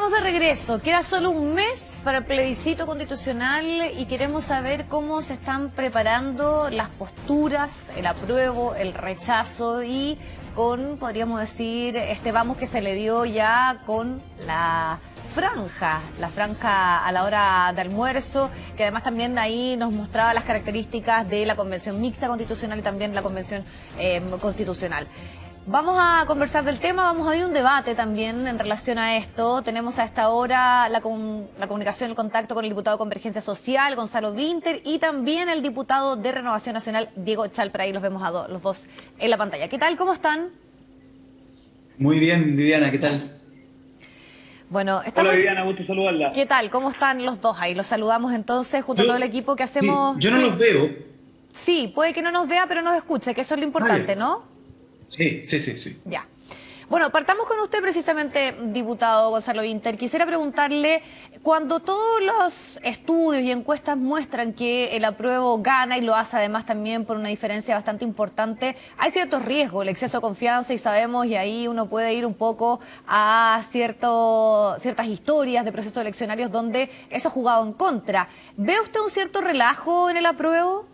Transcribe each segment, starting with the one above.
estamos de regreso. Queda solo un mes para el plebiscito constitucional y queremos saber cómo se están preparando las posturas, el apruebo, el rechazo y con, podríamos decir, este vamos que se le dio ya con la franja a la hora de almuerzo, que además también ahí nos mostraba las características de la Convención Mixta Constitucional y también la Convención Constitucional. Vamos a conversar del tema, vamos a ir a un debate también en relación a esto. Tenemos a esta hora la comunicación, el contacto con el diputado de Convergencia Social, Gonzalo Vinter, y también el diputado de Renovación Nacional, Diego Chalper. Ahí los vemos a los dos en la pantalla. ¿Qué tal? ¿Cómo están? Muy bien, Viviana, ¿qué tal? Bueno, estamos... Hola Viviana, gusto saludarla. ¿Qué tal? ¿Cómo están los dos ahí? Los saludamos entonces junto a todo el equipo que hacemos... Sí, yo no los veo. Sí, puede que no nos vea, pero nos escuche, que eso es lo importante, ¿no? Sí. Ya. Bueno, partamos con usted precisamente, diputado Gonzalo Vinter. Quisiera preguntarle, cuando todos los estudios y encuestas muestran que el apruebo gana y lo hace además también por una diferencia bastante importante, hay ciertos riesgos, el exceso de confianza y sabemos, y ahí uno puede ir un poco a ciertas historias de procesos eleccionarios donde eso ha jugado en contra. ¿Ve usted un cierto relajo en el apruebo?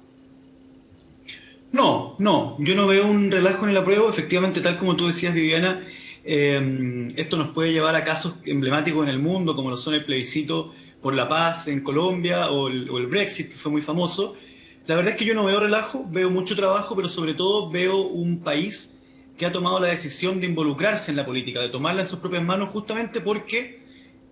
No, yo no veo un relajo en el apruebo. Efectivamente, tal como tú decías, Viviana, esto nos puede llevar a casos emblemáticos en el mundo, como lo son el plebiscito por la paz en Colombia o el Brexit, que fue muy famoso. La verdad es que yo no veo relajo, veo mucho trabajo, pero sobre todo veo un país que ha tomado la decisión de involucrarse en la política, de tomarla en sus propias manos, justamente porque,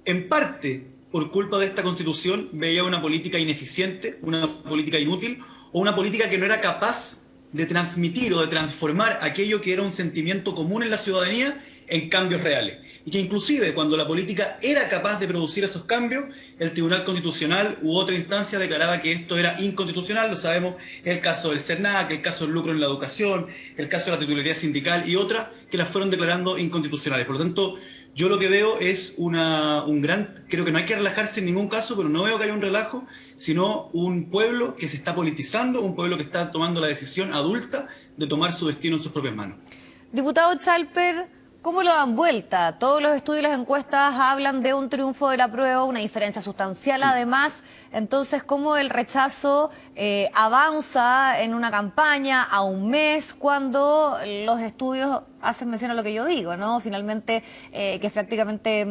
en parte, por culpa de esta Constitución, veía una política ineficiente, una política inútil, o una política que no era capaz de transmitir o de transformar aquello que era un sentimiento común en la ciudadanía en cambios reales. Y que inclusive cuando la política era capaz de producir esos cambios, el Tribunal Constitucional u otra instancia declaraba que esto era inconstitucional. Lo sabemos, el caso del CERNAC, el caso del lucro en la educación, el caso de la titularidad sindical y otras que las fueron declarando inconstitucionales. Por lo tanto, yo lo que veo es creo que no hay que relajarse en ningún caso, pero no veo que haya un relajo, sino un pueblo que se está politizando, un pueblo que está tomando la decisión adulta de tomar su destino en sus propias manos. Diputado Chalper, ¿cómo lo dan vuelta? Todos los estudios y las encuestas hablan de un triunfo del apruebo, una diferencia sustancial además. Entonces, ¿cómo el rechazo avanza en una campaña a un mes cuando los estudios hacen mención a lo que yo digo, ¿no? Finalmente, que es prácticamente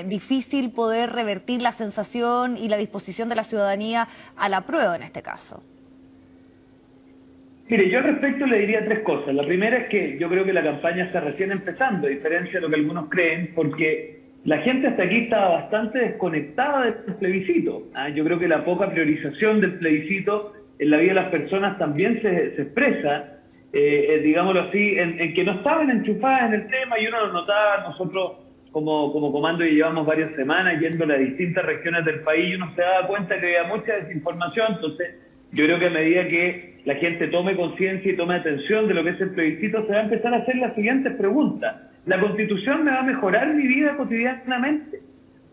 difícil poder revertir la sensación y la disposición de la ciudadanía al apruebo en este caso. Mire, yo al respecto le diría tres cosas. La primera es que yo creo que la campaña está recién empezando, a diferencia de lo que algunos creen, porque la gente hasta aquí estaba bastante desconectada del plebiscito. Yo creo que la poca priorización del plebiscito en la vida de las personas también se expresa, digámoslo así, en que no estaban enchufadas en el tema, y uno lo notaba. Nosotros como comando, y llevamos varias semanas yendo a las distintas regiones del país, y uno se daba cuenta que había mucha desinformación. Entonces, yo creo que a medida que la gente tome conciencia y tome atención de lo que es el plebiscito, se va a empezar a hacer las siguientes preguntas. ¿La Constitución me va a mejorar mi vida cotidianamente?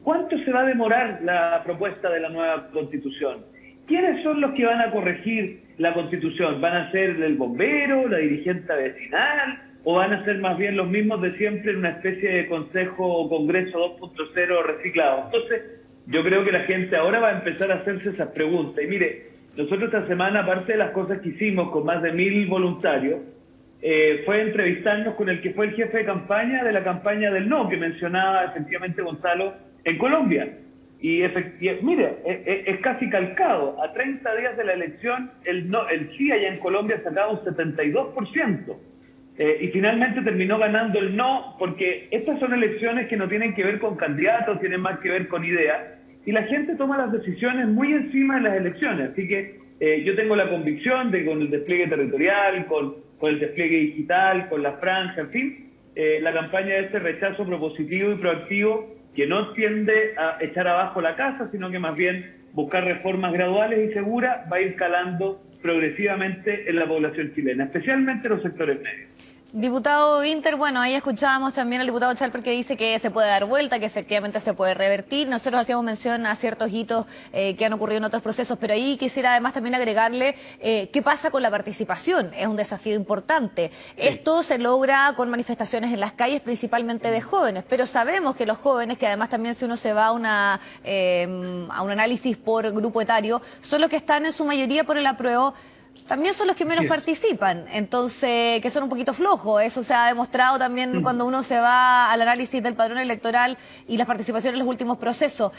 ¿Cuánto se va a demorar la propuesta de la nueva Constitución? ¿Quiénes son los que van a corregir la Constitución? ¿Van a ser el bombero, la dirigente vecinal, o van a ser más bien los mismos de siempre en una especie de consejo o congreso 2.0 reciclado? Entonces, yo creo que la gente ahora va a empezar a hacerse esas preguntas. Y mire, nosotros esta semana, aparte de las cosas que hicimos con más de 1000 voluntarios, fue entrevistarnos con el que fue el jefe de campaña de la campaña del no, que mencionaba efectivamente Gonzalo, en Colombia. Y mire, es casi calcado. A 30 días de la elección, el sí allá en Colombia sacaba un 72%. Y finalmente terminó ganando el no, porque estas son elecciones que no tienen que ver con candidatos, tienen más que ver con ideas. Y la gente toma las decisiones muy encima de las elecciones. Así que yo tengo la convicción de que con el despliegue territorial, con el despliegue digital, con la franja, en fin, la campaña de este rechazo propositivo y proactivo, que no tiende a echar abajo la casa, sino que más bien buscar reformas graduales y seguras, va a ir calando progresivamente en la población chilena, especialmente en los sectores medios. Diputado Winter, bueno, ahí escuchábamos también al diputado Chalper que dice que se puede dar vuelta, que efectivamente se puede revertir. Nosotros hacíamos mención a ciertos hitos que han ocurrido en otros procesos, pero ahí quisiera además también agregarle qué pasa con la participación. Es un desafío importante. Esto se logra con manifestaciones en las calles, principalmente de jóvenes, pero sabemos que los jóvenes, que además también si uno se va a un análisis por grupo etario, son los que están en su mayoría por el apruebo. También son los que menos participan, entonces, que son un poquito flojos. Eso se ha demostrado también cuando uno se va al análisis del padrón electoral y las participaciones en los últimos procesos.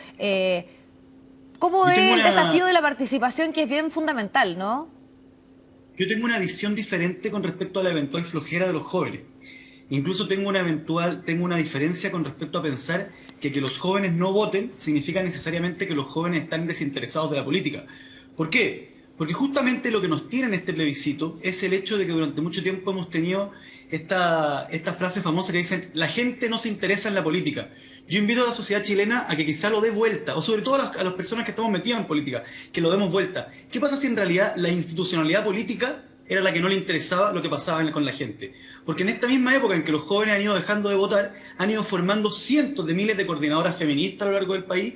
¿Cómo es el desafío de la participación, que es bien fundamental, no? Yo tengo una visión diferente con respecto a la eventual flojera de los jóvenes. Incluso tengo una diferencia con respecto a pensar que los jóvenes no voten significa necesariamente que los jóvenes están desinteresados de la política. ¿Por qué? Porque justamente lo que nos tiene en este plebiscito es el hecho de que durante mucho tiempo hemos tenido esta frase famosa que dicen: la gente no se interesa en la política. Yo invito a la sociedad chilena a que quizá lo dé vuelta, o sobre todo a las personas que estamos metidas en política, que lo demos vuelta. ¿Qué pasa si en realidad la institucionalidad política era la que no le interesaba lo que pasaba con la gente? Porque en esta misma época en que los jóvenes han ido dejando de votar, han ido formando cientos de miles de coordinadoras feministas a lo largo del país.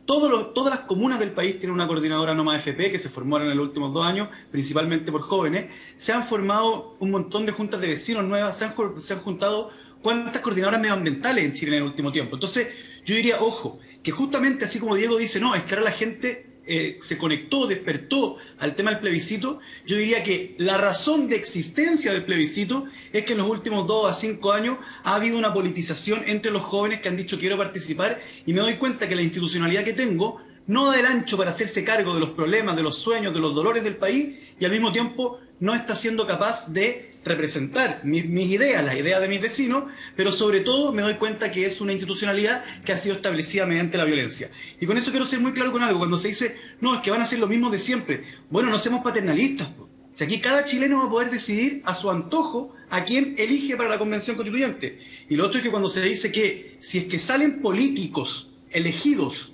Todas las comunas del país tienen una coordinadora Noma FP que se formó en los últimos 2 años, principalmente por jóvenes. Se han formado un montón de juntas de vecinos nuevas, se han juntado cuántas coordinadoras medioambientales en Chile en el último tiempo. Entonces, yo diría, ojo, que justamente así como Diego dice, no, es que ahora la gente se conectó, despertó al tema del plebiscito, yo diría que la razón de existencia del plebiscito es que en los últimos 2 a 5 años ha habido una politización entre los jóvenes que han dicho quiero participar, y me doy cuenta que la institucionalidad que tengo no da el ancho para hacerse cargo de los problemas, de los sueños, de los dolores del país, y al mismo tiempo no está siendo capaz de representar mis ideas, las ideas de mis vecinos, pero sobre todo me doy cuenta que es una institucionalidad que ha sido establecida mediante la violencia. Y con eso quiero ser muy claro con algo: cuando se dice, no, es que van a ser lo mismo de siempre. Bueno, no seamos paternalistas, po. Si aquí cada chileno va a poder decidir a su antojo a quién elige para la Convención Constituyente. Y lo otro es que cuando se dice que si es que salen políticos elegidos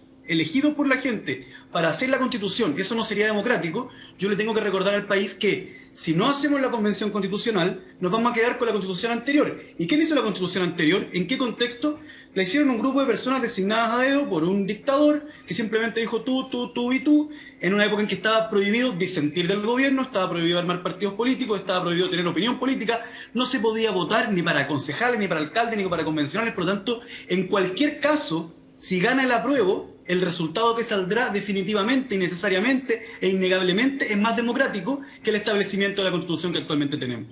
por la gente para hacer la Constitución, que eso no sería democrático, yo le tengo que recordar al país que si no hacemos la Convención Constitucional, nos vamos a quedar con la Constitución anterior. ¿Y quién hizo la Constitución anterior? ¿En qué contexto? La hicieron un grupo de personas designadas a dedo por un dictador que simplemente dijo tú y tú, en una época en que estaba prohibido disentir del gobierno, estaba prohibido armar partidos políticos, estaba prohibido tener opinión política, no se podía votar ni para concejales, ni para alcaldes, ni para convencionales. Por lo tanto, en cualquier caso, si gana el apruebo, el resultado que saldrá definitivamente y necesariamente e innegablemente es más democrático que el establecimiento de la Constitución que actualmente tenemos.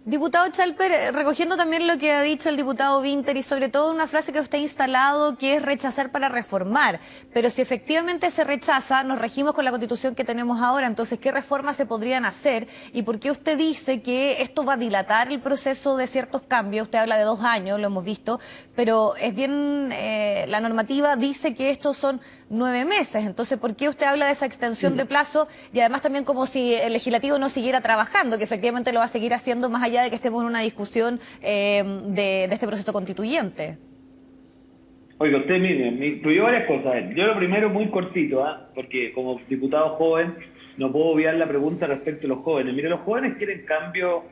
Diputado Chalper, recogiendo también lo que ha dicho el diputado Winter y sobre todo una frase que usted ha instalado, que es rechazar para reformar, pero si efectivamente se rechaza, nos regimos con la Constitución que tenemos ahora. Entonces, ¿qué reformas se podrían hacer y por qué usted dice que esto va a dilatar el proceso de ciertos cambios? Usted habla de 2 años, lo hemos visto, pero es bien, la normativa dice que estos son 9 meses, entonces ¿por qué usted habla de esa extensión de plazo? Y además también como si el legislativo no siguiera trabajando, que efectivamente lo va a seguir haciendo más allá de que estemos en una discusión de este proceso constituyente. Oiga, usted mire, me incluyó varias cosas. Yo lo primero muy cortito, porque como diputado joven no puedo obviar la pregunta respecto a los jóvenes. Mire, los jóvenes quieren cambio,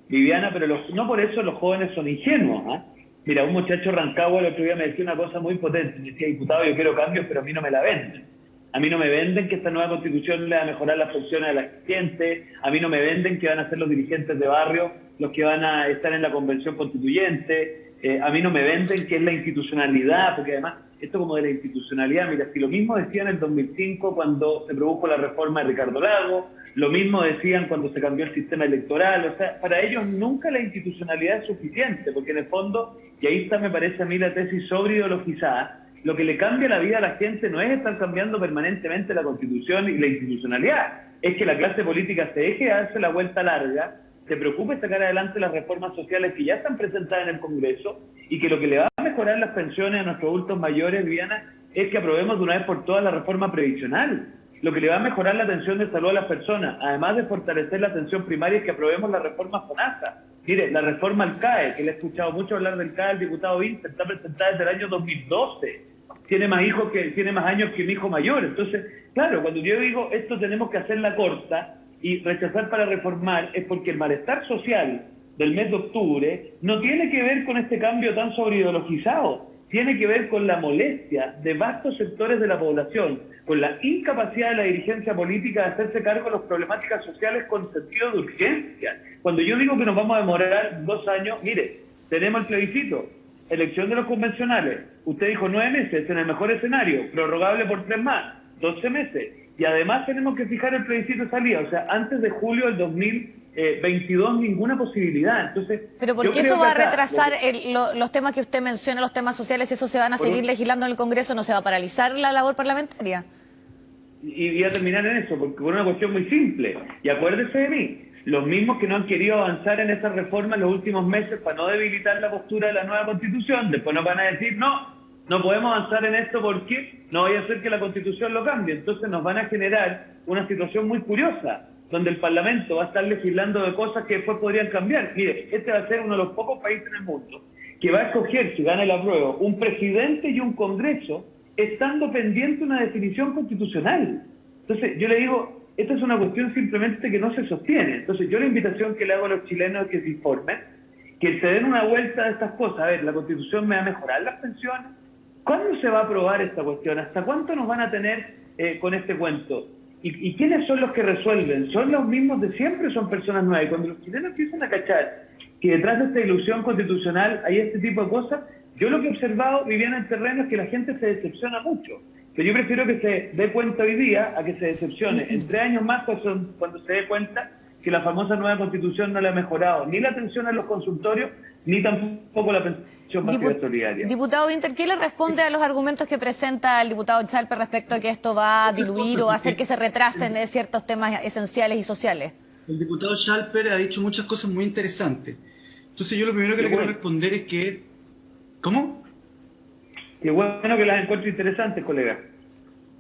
Viviana, pero no por eso los jóvenes son ingenuos. Mira, un muchacho Rancagua el otro día me decía una cosa muy potente. Me decía, diputado, yo quiero cambios, pero a mí no me la venden. A mí no me venden que esta nueva Constitución le va a mejorar las funciones de la gente. A mí no me venden que van a ser los dirigentes de barrio los que van a estar en la Convención Constituyente. A mí no me venden que es la institucionalidad, porque además, esto como de la institucionalidad, mira, si lo mismo decían en el 2005 cuando se produjo la reforma de Ricardo Lagos, lo mismo decían cuando se cambió el sistema electoral. O sea, para ellos nunca la institucionalidad es suficiente, porque en el fondo, y ahí está, me parece a mí, la tesis sobreideologizada, lo que le cambia la vida a la gente no es estar cambiando permanentemente la Constitución y la institucionalidad, es que la clase política se deje darse la vuelta larga, se preocupe de sacar adelante las reformas sociales que ya están presentadas en el Congreso, y que lo que le va a mejorar las pensiones a nuestros adultos mayores, Viviana, es que aprobemos de una vez por todas la reforma previsional. Lo que le va a mejorar la atención de salud a las personas, además de fortalecer la atención primaria, es que aprobemos la reforma FONASA. Mire, la reforma al CAE, que le he escuchado mucho hablar del CAE, el diputado Winter, está presentada desde el año 2012. Tiene más años que mi hijo mayor. Entonces, claro, cuando yo digo esto tenemos que hacerla corta y rechazar para reformar, es porque el malestar social del mes de octubre no tiene que ver con este cambio tan sobreideologizado, tiene que ver con la molestia de vastos sectores de la población, con la incapacidad de la dirigencia política de hacerse cargo de las problemáticas sociales con sentido de urgencia. Cuando yo digo que nos vamos a demorar 2 años, mire, tenemos el plebiscito, elección de los convencionales, usted dijo 9 meses en el mejor escenario, prorrogable por 3 más, 12 meses, y además tenemos que fijar el plebiscito de salida, o sea, antes de julio del 2022 ninguna posibilidad. Entonces, pero porque eso va a retrasar los temas que usted menciona, los temas sociales, eso se van a seguir legislando en el Congreso, ¿no se va a paralizar la labor parlamentaria? Y voy a terminar en eso, porque por una cuestión muy simple, y acuérdese de mí, los mismos que no han querido avanzar en esa reforma en los últimos meses para no debilitar la postura de la nueva Constitución, después nos van a decir, no podemos avanzar en esto porque no vaya a ser que la Constitución lo cambie. Entonces nos van a generar una situación muy curiosa, donde el Parlamento va a estar legislando de cosas que después podrían cambiar. Mire, este va a ser uno de los pocos países en el mundo que va a escoger, si gana el apruebo, un presidente y un Congreso, estando pendiente de una definición constitucional. Entonces yo le digo, esta es una cuestión simplemente que no se sostiene. Entonces yo la invitación que le hago a los chilenos es que se informen, que se den una vuelta de estas cosas. A ver, ¿la Constitución me va a mejorar las pensiones? ¿Cuándo se va a aprobar esta cuestión? ¿Hasta cuánto nos van a tener con este cuento? ¿Y quiénes son los que resuelven? ¿Son los mismos de siempre o son personas nuevas? Y cuando los chilenos empiezan a cachar que detrás de esta ilusión constitucional hay este tipo de cosas, yo lo que he observado, Viviana, en terreno, es que la gente se decepciona mucho. Pero yo prefiero que se dé cuenta hoy día a que se decepcione en 3 años más, cuando se dé cuenta que la famosa nueva Constitución no le ha mejorado ni la atención a los consultorios, ni tampoco la pensión básica solidaria. Diputado Winter, ¿qué le responde a los argumentos que presenta el diputado Chalper respecto a que esto va a diluir o hacer que se retrasen ciertos temas esenciales y sociales? El diputado Chalper ha dicho muchas cosas muy interesantes. Entonces yo lo primero que le quiero responder es que... ¿Cómo? Qué bueno que las encuentro interesantes, colega.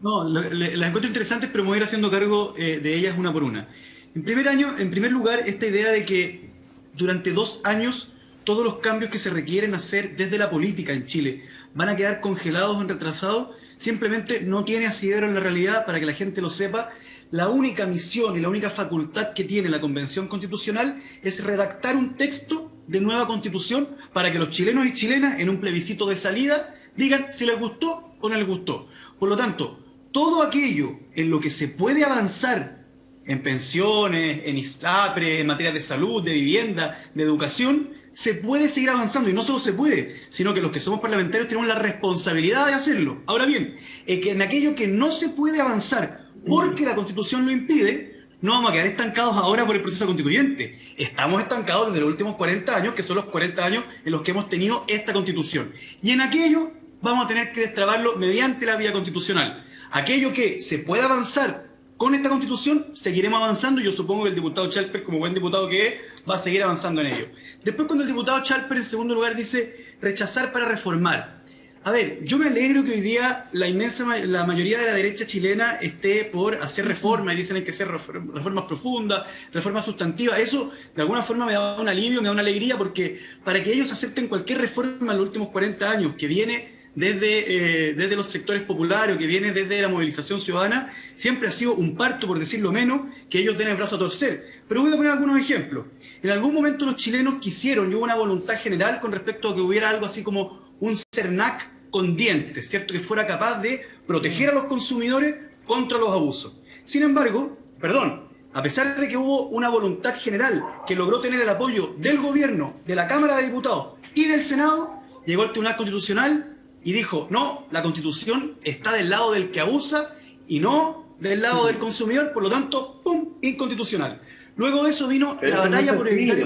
No, las encuentro interesantes, pero me voy a ir haciendo cargo de ellas una por una. En primer lugar, esta idea de que durante 2 años todos los cambios que se requieren hacer desde la política en Chile van a quedar congelados o retrasados, simplemente no tiene asidero en la realidad. Para que la gente lo sepa, la única misión y la única facultad que tiene la Convención Constitucional es redactar un texto de nueva Constitución para que los chilenos y chilenas en un plebiscito de salida digan si les gustó o no les gustó. Por lo tanto, todo aquello en lo que se puede avanzar en pensiones, en ISAPRE, en materia de salud, de vivienda, de educación, se puede seguir avanzando. Y no solo se puede, sino que los que somos parlamentarios tenemos la responsabilidad de hacerlo. Ahora bien, es que en aquello que no se puede avanzar porque la Constitución lo impide, no vamos a quedar estancados ahora por el proceso constituyente. Estamos estancados desde los últimos 40 años, que son los 40 años en los que hemos tenido esta Constitución. Y en aquello vamos a tener que destrabarlo mediante la vía constitucional. Aquello que se pueda avanzar con esta Constitución, seguiremos avanzando, y yo supongo que el diputado Chalper, como buen diputado que es, va a seguir avanzando en ello. Después, cuando el diputado Chalper, en segundo lugar, dice rechazar para reformar. A ver, yo me alegro que hoy día la mayoría de la derecha chilena esté por hacer reformas, y dicen que hay que hacer reformas profundas, reformas sustantivas. Eso, de alguna forma, me da un alivio, me da una alegría, porque para que ellos acepten cualquier reforma en los últimos 40 años, que viene desde los sectores populares, que viene desde la movilización ciudadana, siempre ha sido un parto, por decirlo menos, que ellos den el brazo a torcer. Pero voy a poner algunos ejemplos. En algún momento los chilenos quisieron, y hubo una voluntad general con respecto a que hubiera algo así como un CERNAC con dientes, ¿cierto? Que fuera capaz de proteger a los consumidores contra los abusos. Sin embargo, a pesar de que hubo una voluntad general que logró tener el apoyo del gobierno, de la Cámara de Diputados y del Senado, llegó el Tribunal Constitucional y dijo, no, la Constitución está del lado del que abusa y no del lado del consumidor, por lo tanto, ¡pum!, inconstitucional. Luego de eso vino la batalla por evitar,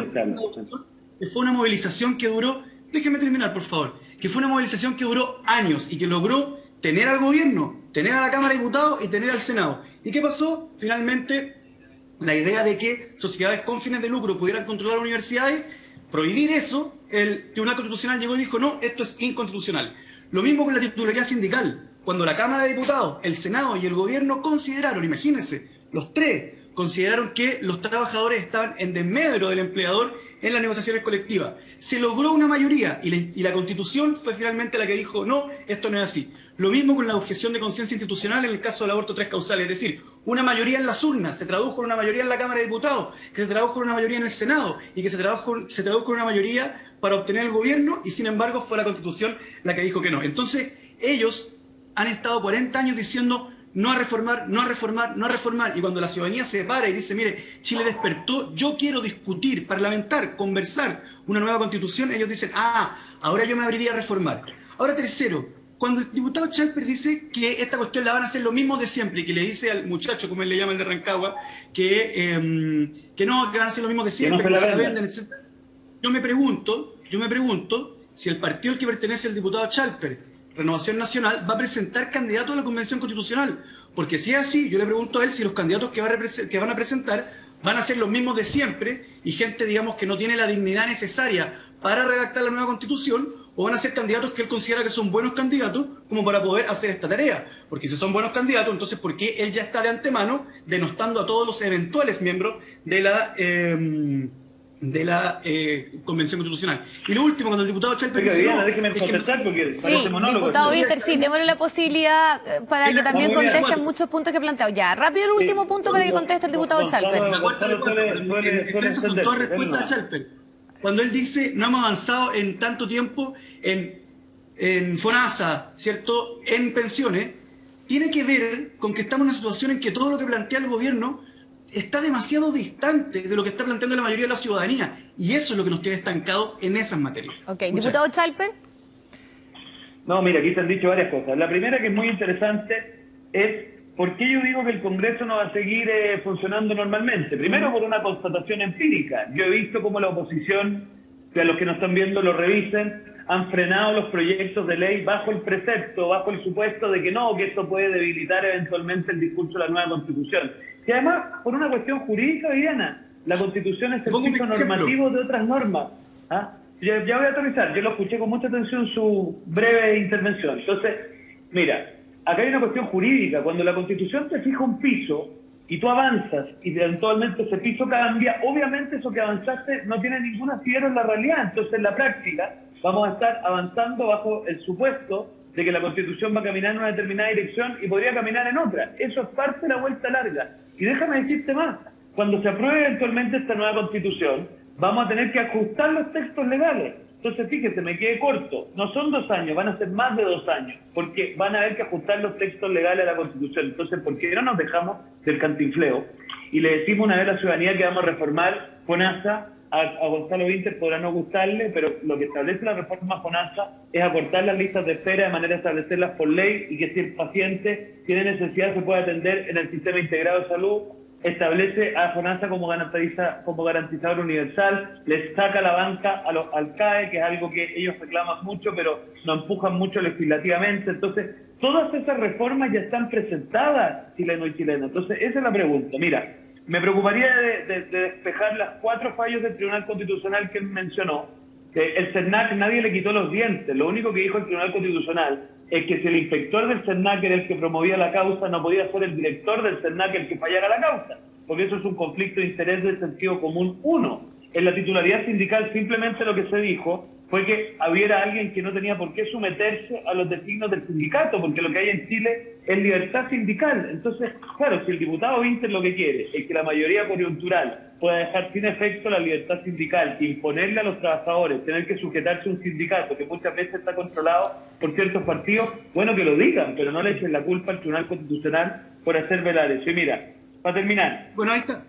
que fue una movilización que duró, déjeme terminar, por favor, que fue una movilización que duró años y que logró tener al gobierno, tener a la Cámara de Diputados y tener al Senado. ¿Y qué pasó? Finalmente, la idea de que sociedades con fines de lucro pudieran controlar universidades, prohibir eso, el Tribunal Constitucional llegó y dijo, no, esto es inconstitucional. Lo mismo con la titularidad sindical. Cuando la Cámara de Diputados, el Senado y el Gobierno consideraron, imagínense, los tres consideraron que los trabajadores estaban en desmedro del empleador, en las negociaciones colectivas. Se logró una mayoría y la Constitución fue finalmente la que dijo, no, esto no es así. Lo mismo con la objeción de conciencia institucional en el caso del aborto 3 causales, es decir, una mayoría en las urnas, se tradujo en una mayoría en la Cámara de Diputados, que se tradujo en una mayoría en el Senado y que se tradujo en una mayoría para obtener el gobierno, y sin embargo fue la Constitución la que dijo que no. Entonces, ellos han estado 40 años diciendo no a reformar, no a reformar, no a reformar, y cuando la ciudadanía se para y dice, mire, Chile despertó, yo quiero discutir, parlamentar, conversar una nueva Constitución, ellos dicen, ahora yo me abriría a reformar. Ahora, tercero, cuando el diputado Chalper dice que esta cuestión la van a hacer lo mismo de siempre, y que le dice al muchacho, como él le llama el de Rancagua, que no, que van a hacer lo mismo de siempre, que se la venden, etc. Yo me pregunto si el partido al que pertenece el diputado Chalper, Renovación Nacional, va a presentar candidatos a la Convención Constitucional. Porque si es así, yo le pregunto a él si los candidatos que van a presentar van a ser los mismos de siempre, y gente, digamos, que no tiene la dignidad necesaria para redactar la nueva Constitución, o van a ser candidatos que él considera que son buenos candidatos como para poder hacer esta tarea. Porque si son buenos candidatos, entonces ¿por qué él ya está de antemano denostando a todos los eventuales miembros de la Convención Constitucional? Y lo último, cuando el diputado Chalper dice, déjeme contestar porque sí, diputado Winter, sí, démosle la posibilidad para que también conteste muchos puntos que he planteado. Ya, rápido el último punto para que conteste el diputado Chalper. La cuarta son todas respuestas a Chalper. Cuando él dice, no hemos avanzado en tanto tiempo en FONASA, ¿cierto?, en pensiones, tiene que ver con que estamos en una situación en que todo lo que plantea el gobierno está demasiado distante de lo que está planteando la mayoría de la ciudadanía. Y eso es lo que nos tiene estancados en esas materias. Ok, diputado Chalper. No, mira, aquí se han dicho varias cosas. La primera, que es muy interesante, es por qué yo digo que el Congreso no va a seguir funcionando normalmente. Primero, por una constatación empírica. Yo he visto cómo la oposición, que a los que nos están viendo lo revisen, han frenado los proyectos de ley bajo el precepto, bajo el supuesto de que no, que esto puede debilitar eventualmente el discurso de la nueva Constitución. Y además, por una cuestión jurídica, Viviana, la Constitución es el piso normativo de otras normas. Ya voy a aterrizar, yo lo escuché con mucha atención su breve intervención. Entonces, mira, acá hay una cuestión jurídica. Cuando la Constitución te fija un piso y tú avanzas y eventualmente ese piso cambia, obviamente eso que avanzaste no tiene ningún asidero en la realidad. Entonces, en la práctica, vamos a estar avanzando bajo el supuesto de que la Constitución va a caminar en una determinada dirección y podría caminar en otra. Eso es parte de la vuelta larga. Y déjame decirte más, cuando se apruebe eventualmente esta nueva Constitución, vamos a tener que ajustar los textos legales. Entonces, fíjese, me quedé corto. No son 2 años, van a ser más de 2 años, porque van a haber que ajustar los textos legales a la Constitución. Entonces, ¿por qué no nos dejamos del cantinfleo y le decimos una vez a la ciudadanía que vamos a reformar FONASA? A Gonzalo Winter podrá no gustarle, pero lo que establece la reforma FONASA es acortar las listas de espera de manera a establecerlas por ley, y que si el paciente tiene necesidad se puede atender en el Sistema Integrado de Salud. Establece a FONASA como garantizador universal, les saca la banca al CAE, que es algo que ellos reclaman mucho, pero no empujan mucho legislativamente. Entonces, todas esas reformas ya están presentadas, chileno y chilena. Entonces, esa es la pregunta. Mira, me preocuparía de despejar las 4 fallos del Tribunal Constitucional que mencionó. El CERNAC nadie le quitó los dientes. Lo único que dijo el Tribunal Constitucional es que si el inspector del CERNAC era el que promovía la causa, no podía ser el director del CERNAC el que fallara la causa, porque eso es un conflicto de interés del sentido común 1. En la titularidad sindical simplemente lo que se dijo fue que hubiera alguien que no tenía por qué someterse a los designios del sindicato, porque lo que hay en Chile es libertad sindical. Entonces, claro, si el diputado Winter lo que quiere es que la mayoría coyuntural pueda dejar sin efecto la libertad sindical, imponerle a los trabajadores, tener que sujetarse a un sindicato que muchas veces está controlado por ciertos partidos, bueno, que lo digan, pero no le echen la culpa al Tribunal Constitucional por hacer velar eso. Y mira, para terminar, bueno, ahí está.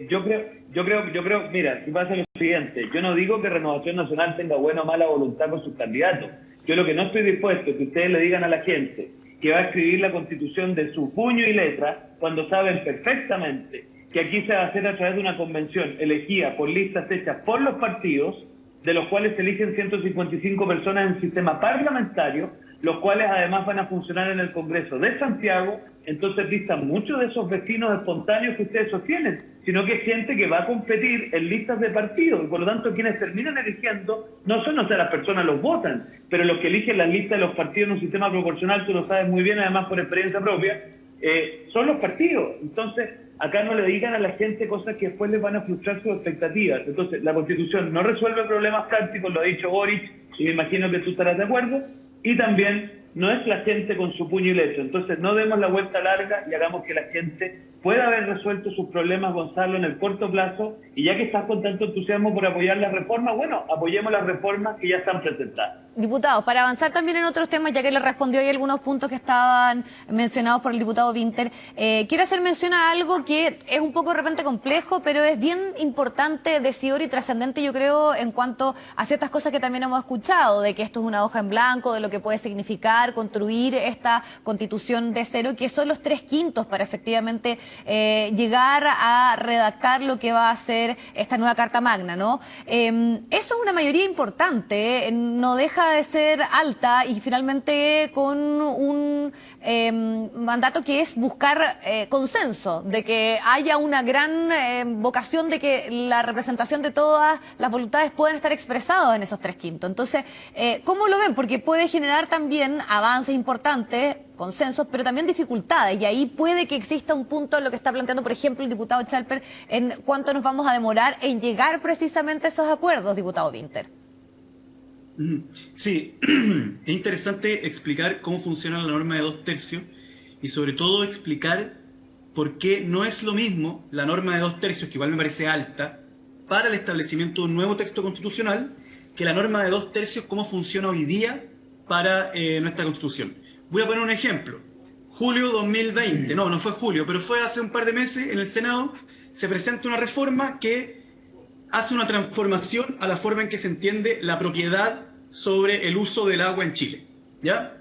Yo creo, mira, si pasa lo siguiente, yo no digo que Renovación Nacional tenga buena o mala voluntad con sus candidatos. Yo lo que no estoy dispuesto es que ustedes le digan a la gente que va a escribir la Constitución de su puño y letra, cuando saben perfectamente que aquí se va a hacer a través de una convención elegida por listas hechas por los partidos, de los cuales se eligen 155 personas en un sistema parlamentario, los cuales además van a funcionar en el Congreso de Santiago. Entonces distan mucho de esos vecinos espontáneos que ustedes sostienen, sino que es gente que va a competir en listas de partidos, y por lo tanto quienes terminan eligiendo no son, o sea, las personas los votan, pero los que eligen las listas de los partidos en un sistema proporcional, tú lo sabes muy bien, además por experiencia propia, son los partidos. Entonces, acá no le digan a la gente cosas que después les van a frustrar sus expectativas. Entonces, la Constitución no resuelve problemas prácticos, lo ha dicho Boric, y me imagino que tú estarás de acuerdo, y también no es la gente con su puño y lecho. Entonces, no demos la vuelta larga y hagamos que la gente pueda haber resuelto sus problemas, Gonzalo, en el corto plazo, y ya que estás con tanto entusiasmo por apoyar las reformas, bueno, apoyemos las reformas que ya están presentadas. Diputados, para avanzar también en otros temas, ya que le respondió ahí algunos puntos que estaban mencionados por el diputado Winter, quiero hacer mención a algo que es un poco de repente complejo, pero es bien importante, decidor y trascendente, yo creo, en cuanto a ciertas cosas que también hemos escuchado, de que esto es una hoja en blanco, de lo que puede significar construir esta constitución de cero, que son los 3/5 para efectivamente llegar a redactar lo que va a ser esta nueva Carta Magna, ¿no? Eso es una mayoría importante, no deja de ser alta y finalmente con un mandato que es buscar consenso, de que haya una gran vocación de que la representación de todas las voluntades puedan estar expresadas en esos 3/5. Entonces, ¿cómo lo ven? Porque puede generar también avances importantes, consensos, pero también dificultades, y ahí puede que exista un punto en lo que está planteando, por ejemplo, el diputado Chalper, en cuánto nos vamos a demorar en llegar precisamente a esos acuerdos, diputado Winter. Sí, es interesante explicar cómo funciona la norma de 2/3 y sobre todo explicar por qué no es lo mismo la norma de 2/3, que igual me parece alta, para el establecimiento de un nuevo texto constitucional, que la norma de 2/3 cómo funciona hoy día para nuestra Constitución. Voy a poner un ejemplo. Julio 2020, no fue julio, pero fue hace un par de meses en el Senado, se presenta una reforma que hace una transformación a la forma en que se entiende la propiedad sobre el uso del agua en Chile, ¿ya?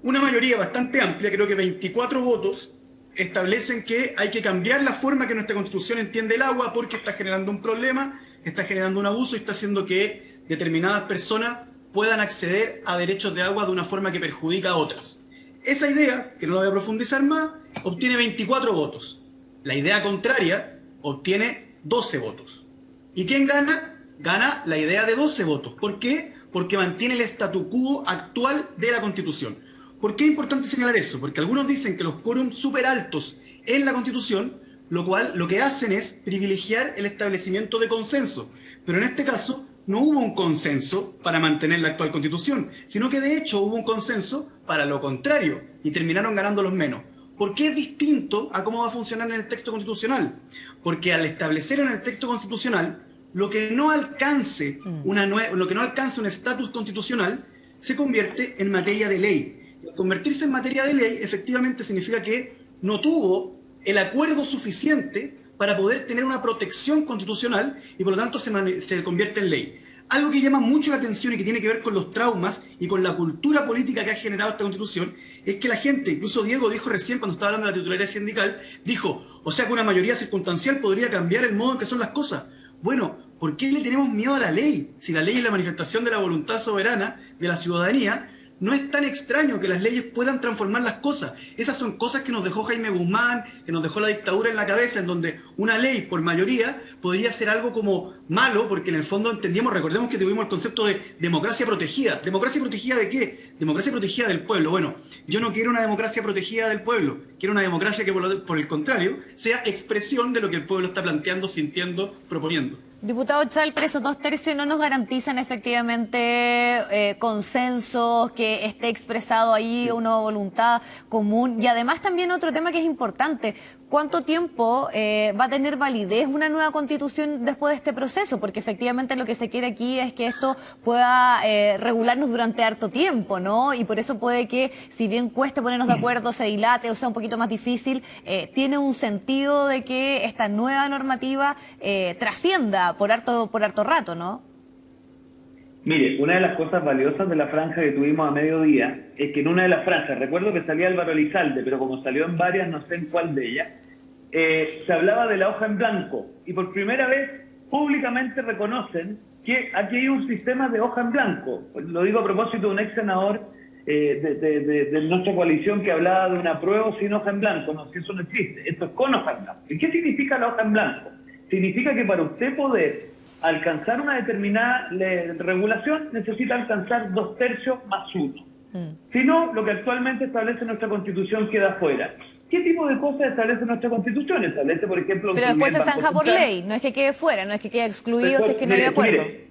Una mayoría bastante amplia, creo que 24 votos, establecen que hay que cambiar la forma que nuestra Constitución entiende el agua porque está generando un problema, está generando un abuso y está haciendo que determinadas personas puedan acceder a derechos de agua de una forma que perjudica a otras. Esa idea, que no la voy a profundizar más, obtiene 24 votos. La idea contraria obtiene 12 votos. ¿Y quién gana? Gana la idea de 12 votos. ¿Por qué? Porque mantiene el statu quo actual de la Constitución. ¿Por qué es importante señalar eso? Porque algunos dicen que los quórums súper altos en la Constitución, lo cual lo que hacen es privilegiar el establecimiento de consenso. Pero en este caso no hubo un consenso para mantener la actual Constitución, sino que de hecho hubo un consenso para lo contrario y terminaron ganando los menos. ¿Por qué es distinto a cómo va a funcionar en el texto constitucional? Porque al establecer en el texto constitucional lo que no alcance un estatus constitucional se convierte en materia de ley. Y al convertirse en materia de ley, efectivamente significa que no tuvo el acuerdo suficiente para poder tener una protección constitucional y por lo tanto se convierte en ley. Algo que llama mucho la atención y que tiene que ver con los traumas y con la cultura política que ha generado esta Constitución es que la gente, incluso Diego dijo recién cuando estaba hablando de la titularidad sindical, dijo, o sea que una mayoría circunstancial podría cambiar el modo en que son las cosas. Bueno, ¿por qué le tenemos miedo a la ley? Si la ley es la manifestación de la voluntad soberana de la ciudadanía, no es tan extraño que las leyes puedan transformar las cosas. Esas son cosas que nos dejó Jaime Guzmán, que nos dejó la dictadura en la cabeza, en donde una ley por mayoría podría ser algo como malo, porque en el fondo entendíamos, recordemos que tuvimos el concepto de democracia protegida. ¿Democracia protegida de qué? Democracia protegida del pueblo. Bueno, yo no quiero una democracia protegida del pueblo, quiero una democracia que por el contrario sea expresión de lo que el pueblo está planteando, sintiendo, proponiendo. Diputado Chalper, esos 2/3 no nos garantizan efectivamente consensos, que esté expresado ahí una voluntad común. Y además también otro tema que es importante, ¿cuánto tiempo va a tener validez una nueva constitución después de este proceso? Porque efectivamente lo que se quiere aquí es que esto pueda regularnos durante harto tiempo, ¿no? Y por eso puede que, si bien cueste ponernos de acuerdo, se dilate o sea un poquito más difícil, tiene un sentido de que esta nueva normativa trascienda por harto rato, ¿no? Mire, una de las cosas valiosas de la franja que tuvimos a mediodía es que en una de las franjas, recuerdo que salía Álvaro Elizalde, pero como salió en varias, no sé en cuál de ellas, se hablaba de la hoja en blanco y por primera vez públicamente reconocen que aquí hay un sistema de hoja en blanco. Lo digo a propósito de un ex senador de nuestra coalición que hablaba de un apruebo sin hoja en blanco. No, si eso no existe, esto es con hoja en blanco. ¿Y qué significa la hoja en blanco? Significa que para usted poder alcanzar una determinada regulación necesita alcanzar 2/3 más 1. Si no, lo que actualmente establece nuestra Constitución queda fuera. ¿Qué tipo de cosas establece nuestra Constitución? Establece, por ejemplo... Pero después se el Banco zanja por Central. ley, no es que quede fuera, no es que quede excluido Pero, si es que no hay acuerdo. mire,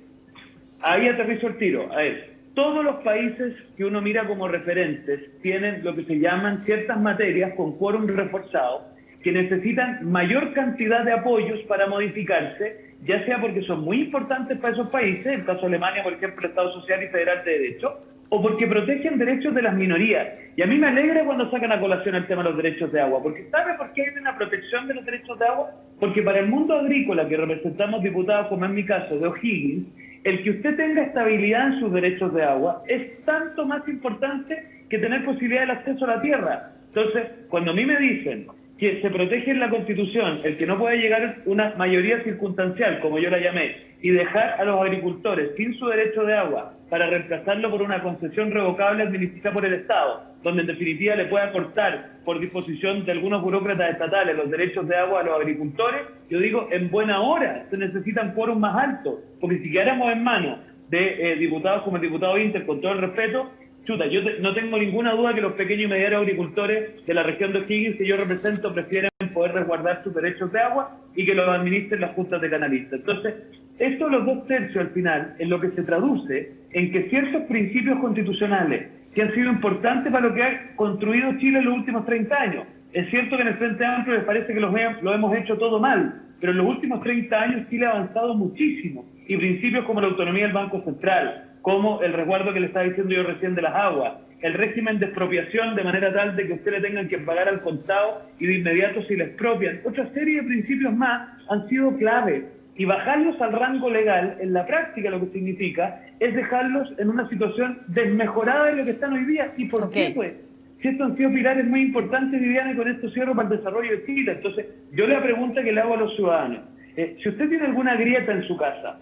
ahí aterrizo el tiro. A ver, todos los países que uno mira como referentes tienen lo que se llaman ciertas materias con quórum reforzado que necesitan mayor cantidad de apoyos para modificarse, ya sea porque son muy importantes para esos países, en el caso de Alemania, por ejemplo, el Estado Social y Federal de Derecho, o porque protegen derechos de las minorías. Y a mí me alegra cuando sacan a colación el tema de los derechos de agua, porque ¿sabe por qué hay una protección de los derechos de agua? Porque para el mundo agrícola, que representamos diputados, como en mi caso, de O'Higgins, el que usted tenga estabilidad en sus derechos de agua es tanto más importante que tener posibilidad del acceso a la tierra. Entonces, cuando a mí me dicen que se protege en la Constitución el que no puede llegar una mayoría circunstancial, como yo la llamé, y dejar a los agricultores sin su derecho de agua para reemplazarlo por una concesión revocable administrada por el Estado, donde en definitiva le pueda cortar por disposición de algunos burócratas estatales los derechos de agua a los agricultores, yo digo, en buena hora se necesitan quórum más altos, porque si quedáramos en manos de diputados como el diputado Inter, con todo el respeto, chuta, yo no tengo ninguna duda que los pequeños y medianos agricultores de la región de O'Higgins que yo represento prefieren poder resguardar sus derechos de agua y que los administren las juntas de canalistas. Entonces, esto de los 2/3 al final, en lo que se traduce en que ciertos principios constitucionales que han sido importantes para lo que ha construido Chile en los últimos 30 años. Es cierto que en el Frente Amplio les parece que lo hemos hecho todo mal, pero en los últimos 30 años Chile ha avanzado muchísimo. Y principios como la autonomía del Banco Central, como el resguardo que le estaba diciendo yo recién de las aguas, el régimen de expropiación de manera tal de que usted le tengan que pagar al contado y de inmediato si le expropian. Otra serie de principios más han sido clave. Y bajarlos al rango legal, en la práctica lo que significa es dejarlos en una situación desmejorada de lo que están hoy día. ¿Y por qué, pues? Si estos han sido pilares muy importantes, Viviana, y con esto cierro para el desarrollo de Chile. Entonces, yo la pregunta que le hago a los ciudadanos, si usted tiene alguna grieta en su casa,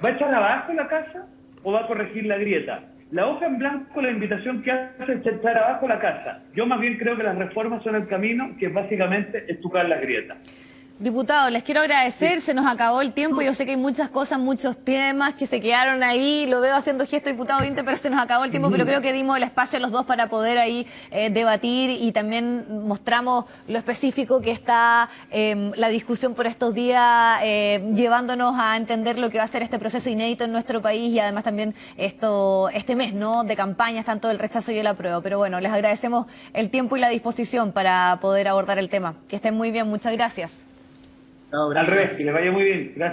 ¿va a echar abajo la casa o va a corregir la grieta? La hoja en blanco, la invitación que hace es echar abajo la casa. Yo más bien creo que las reformas son el camino, que es básicamente estucar las grietas. Diputado, les quiero agradecer, se nos acabó el tiempo, yo sé que hay muchas cosas, muchos temas que se quedaron ahí, lo veo haciendo gesto, diputado Inter, pero se nos acabó el tiempo, pero creo que dimos el espacio a los dos para poder ahí debatir y también mostramos lo específico que está la discusión por estos días, llevándonos a entender lo que va a ser este proceso inédito en nuestro país y además también este mes, ¿no?, de campañas, tanto del rechazo y el apruebo. Pero bueno, les agradecemos el tiempo y la disposición para poder abordar el tema. Que estén muy bien, muchas gracias. Al revés, que les vaya muy bien. Gracias.